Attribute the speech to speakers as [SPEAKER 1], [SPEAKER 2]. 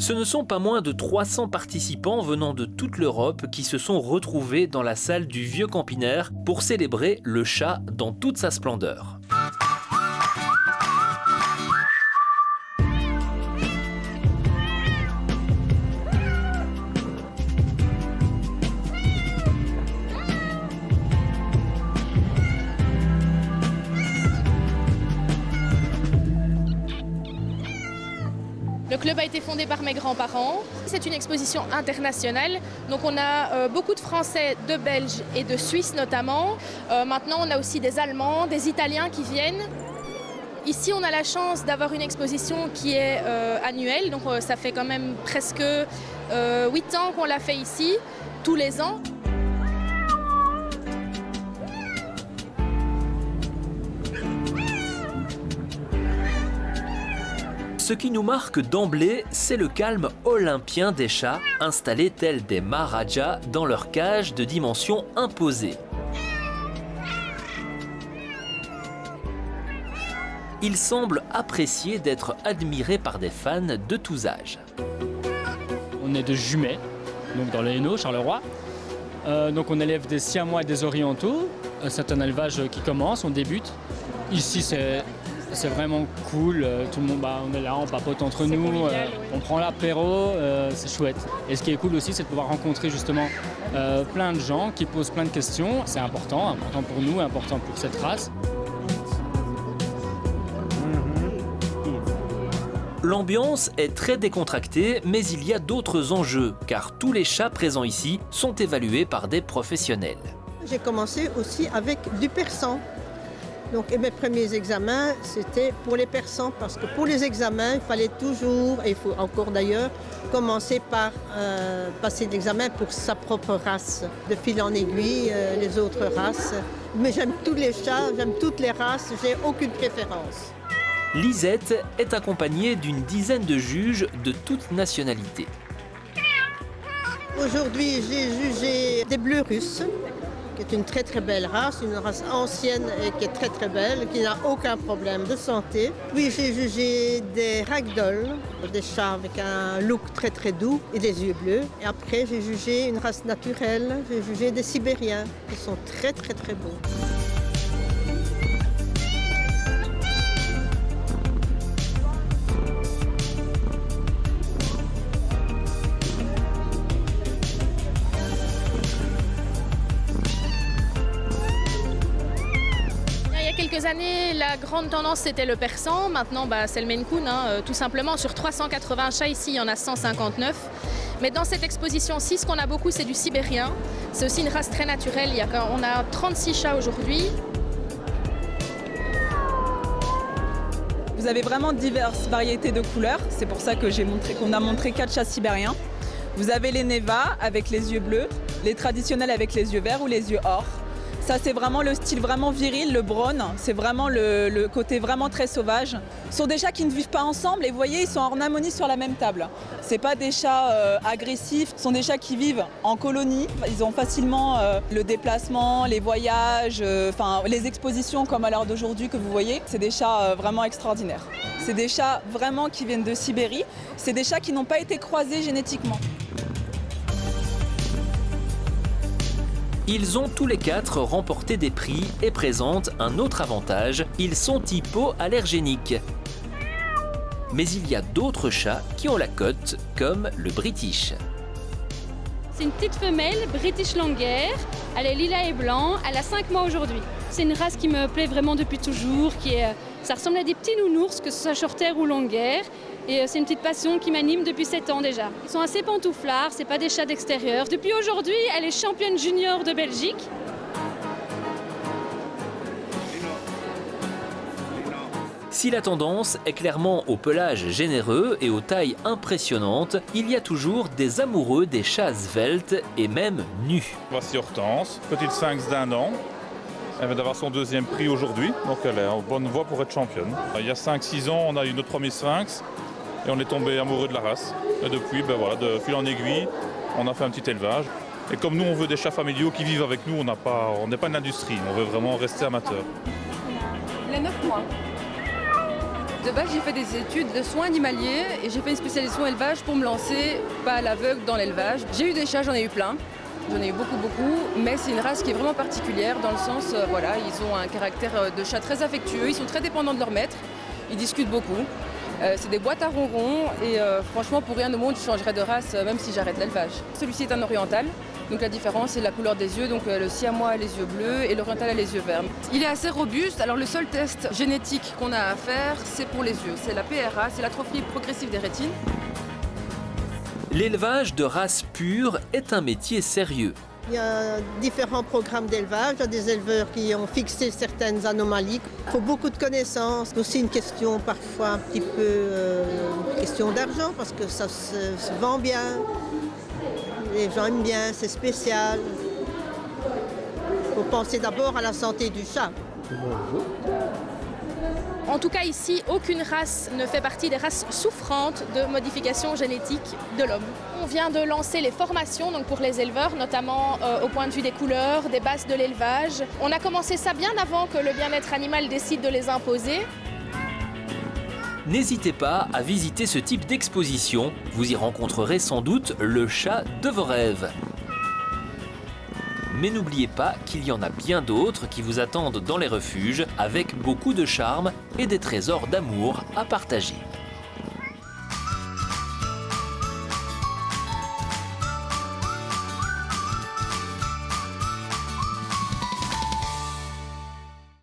[SPEAKER 1] Ce ne sont pas moins de 300 participants venant de toute l'Europe qui se sont retrouvés dans la salle du Vieux Campinaire pour célébrer le chat dans toute sa splendeur.
[SPEAKER 2] Le club a été fondé par mes grands-parents. C'est une exposition internationale, donc on a beaucoup de Français, de Belges et de Suisses notamment. Maintenant, on a aussi des Allemands, des Italiens qui viennent. Ici, on a la chance d'avoir une exposition qui est annuelle, donc ça fait quand même presque 8 ans qu'on l'a fait ici, tous les ans.
[SPEAKER 1] Ce qui nous marque d'emblée, c'est le calme olympien des chats, installés tels des Maharajas dans leur cage de dimension imposée. Ils semblent apprécier d'être admirés par des fans de tous âges.
[SPEAKER 3] On est de Jumet, donc dans le Hainaut, Charleroi. Donc on élève des Siamois et des Orientaux. C'est un élevage qui commence, on débute. Ici c'est vraiment cool, tout le monde, on est là, on papote entre nous, on prend l'apéro, c'est chouette. Et ce qui est cool aussi, c'est de pouvoir rencontrer justement plein de gens qui posent plein de questions. C'est important pour nous, important pour cette race.
[SPEAKER 1] L'ambiance est très décontractée, mais il y a d'autres enjeux, car tous les chats présents ici sont évalués par des professionnels.
[SPEAKER 4] J'ai commencé aussi avec du persan. Donc, mes premiers examens, c'était pour les persans, parce que pour les examens, il fallait toujours, et il faut encore d'ailleurs, commencer par passer l'examen pour sa propre race. De fil en aiguille, les autres races. Mais j'aime tous les chats, j'aime toutes les races, j'ai aucune préférence.
[SPEAKER 1] Lisette est accompagnée d'une dizaine de juges de toutes nationalités.
[SPEAKER 4] Aujourd'hui, j'ai jugé des bleus russes, qui est une très très belle race, une race ancienne et qui est très très belle, qui n'a aucun problème de santé. Puis j'ai jugé des ragdoll, des chats avec un look très très doux et des yeux bleus. Et après j'ai jugé une race naturelle, j'ai jugé des Sibériens, qui sont très très très beaux.
[SPEAKER 2] Quelques années, la grande tendance c'était le persan, maintenant c'est le Maine Coon, tout simplement. Sur 380 chats ici, il y en a 159. Mais dans cette exposition-ci, ce qu'on a beaucoup, c'est du sibérien. C'est aussi une race très naturelle, on a 36 chats aujourd'hui.
[SPEAKER 5] Vous avez vraiment diverses variétés de couleurs, c'est pour ça qu'on a montré 4 chats sibériens. Vous avez les Neva avec les yeux bleus, les traditionnels avec les yeux verts ou les yeux or. Ça, c'est vraiment le style vraiment viril, le brown. C'est vraiment le côté vraiment très sauvage. Ce sont des chats qui ne vivent pas ensemble et vous voyez, ils sont en harmonie sur la même table. Ce pas des chats agressifs, ce sont des chats qui vivent en colonie. Ils ont facilement le déplacement, les voyages, les expositions comme à l'heure d'aujourd'hui que vous voyez. C'est des chats vraiment extraordinaires. C'est des chats vraiment qui viennent de Sibérie. C'est des chats qui n'ont pas été croisés génétiquement.
[SPEAKER 1] Ils ont tous les 4 remporté des prix et présentent un autre avantage, ils sont hypoallergéniques. Mais il y a d'autres chats qui ont la cote, comme le British.
[SPEAKER 6] C'est une petite femelle, British Longhair, elle est lilas et blanc, elle a 5 mois aujourd'hui. C'est une race qui me plaît vraiment depuis toujours, ça ressemble à des petits nounours, que ce soit Shorthair ou Longhair. Et c'est une petite passion qui m'anime depuis 7 ans déjà. Ils sont assez pantouflards, c'est pas des chats d'extérieur. Depuis aujourd'hui, elle est championne junior de Belgique.
[SPEAKER 1] Si la tendance est clairement au pelage généreux et aux tailles impressionnantes, il y a toujours des amoureux des chats sveltes et même nus.
[SPEAKER 7] Voici Hortense, petite sphinx d'1 an. Elle vient d'avoir son 2e prix aujourd'hui, donc elle est en bonne voie pour être championne. Il y a 5-6 ans, on a eu notre premier sphinx. Et on est tombé amoureux de la race. Et depuis, de fil en aiguille, on a fait un petit élevage. Et comme nous, on veut des chats familiaux qui vivent avec nous, on n'est pas une industrie. On veut vraiment rester amateur.
[SPEAKER 5] Il a 9 mois.
[SPEAKER 8] De base, j'ai fait des études de soins animaliers et j'ai fait une spécialisation élevage pour me lancer, pas à l'aveugle, dans l'élevage. J'ai eu des chats, j'en ai eu plein. J'en ai eu beaucoup, mais c'est une race qui est vraiment particulière dans le sens, voilà, ils ont un caractère de chat très affectueux, ils sont très dépendants de leur maître, ils discutent beaucoup. C'est des boîtes à ronrons et franchement, pour rien au monde, je changerais de race même si j'arrête l'élevage. Celui-ci est un oriental, donc la différence, c'est la couleur des yeux, donc le siamois a les yeux bleus et l'oriental a les yeux verts. Il est assez robuste, alors le seul test génétique qu'on a à faire, c'est pour les yeux. C'est la PRA, c'est l'atrophie progressive des rétines.
[SPEAKER 1] L'élevage de race pure est un métier sérieux.
[SPEAKER 4] Il y a différents programmes d'élevage, il y a des éleveurs qui ont fixé certaines anomalies. Il faut beaucoup de connaissances. C'est aussi une question parfois un petit peu question d'argent parce que ça se vend bien. Les gens aiment bien, c'est spécial. Il faut penser d'abord à la santé du chat.
[SPEAKER 2] En tout cas ici, aucune race ne fait partie des races souffrantes de modification génétique de l'homme. On vient de lancer les formations donc pour les éleveurs, notamment au point de vue des couleurs, des bases de l'élevage. On a commencé ça bien avant que le bien-être animal décide de les imposer.
[SPEAKER 1] N'hésitez pas à visiter ce type d'exposition, vous y rencontrerez sans doute le chat de vos rêves. Mais n'oubliez pas qu'il y en a bien d'autres qui vous attendent dans les refuges avec beaucoup de charme et des trésors d'amour à partager.